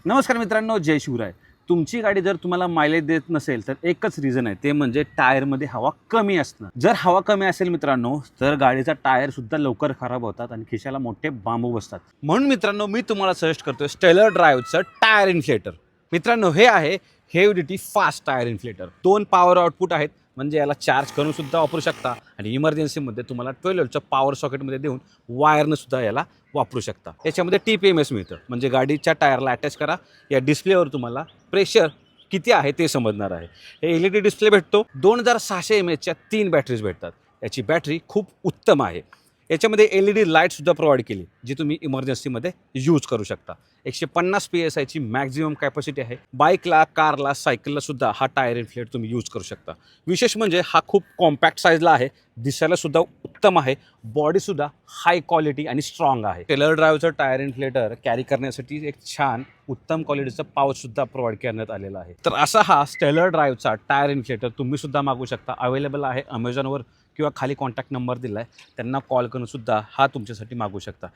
नमस्कार मित्रांनो, जय शिवराय. तुमची गाडी जर तुम्हाला मायलेज देत नसेल तर एकच रिझन आहे, ते म्हणजे टायरमध्ये हवा कमी असणं. जर हवा कमी असेल मित्रांनो, तर गाडीचा टायरसुद्धा लवकर खराब होतात आणि खिशाला मोठे बांबू बसतात. म्हणून मित्रांनो, मी तुम्हाला सजेस्ट करतोय स्टेलर ड्राईव्हचं टायर इन्फ्लेटर. मित्रांनो, हे आहे heavy duty fast tyre inflator. 2 power output आहेत, म्हणजे याला चार्ज करून सुद्धा वापरू शकता आणि इमर्जन्सीमध्ये तुम्हाला 12 व्होल्टच्या पॉवर सॉकेटमध्ये देऊन वायरनं सुद्धा याला वापरू शकता. याच्यामध्ये TPMS मिळतं, म्हणजे गाडीच्या टायरला अटॅच करा, या डिस्प्लेवर तुम्हाला प्रेशर किती आहे ते समजणार आहे. हे LED डिस्प्ले भेटतो. 2600 mAhच्या 3 बॅटरीज भेटतात. याची बॅटरी खूप उत्तम आहे. याच्यामध्ये LED लाईटसुद्धा प्रोव्हाइड केली, जी तुम्ही इमर्जन्सीमध्ये यूज करू शकता. 150 PSIची मॅक्झिमम कॅपॅसिटी आहे. बाईकला, कारला, सायकलला सुद्धा हा टायर इन्फ्लेट तुम्ही यूज करू शकता. विशेष म्हणजे हा खूप कॉम्पॅक्ट साईजला आहे, दिसायला सुद्धा उत्तम आहे, बॉडीसुद्धा हाय क्वालिटी आणि स्ट्रॉंग आहे. टेलर ड्राईव्हचं टायर इन्फ्लेटर कॅरी करण्यासाठी एक छान उत्तम क्वालिटीचा पाऊचसुद्धा प्रोव्हाइड करण्यात आलेला आहे. तर असा हा स्टेलर ड्राईव्हचा टायर इन्फ्लेटर तुम्ही सुद्धा मागू शकता. अवेलेबल आहे अमेझॉनवर किंवा खाली कॉन्टॅक्ट नंबर दिला आहे, त्यांना कॉल करून सुद्धा हा तुमच्यासाठी मागू शकता.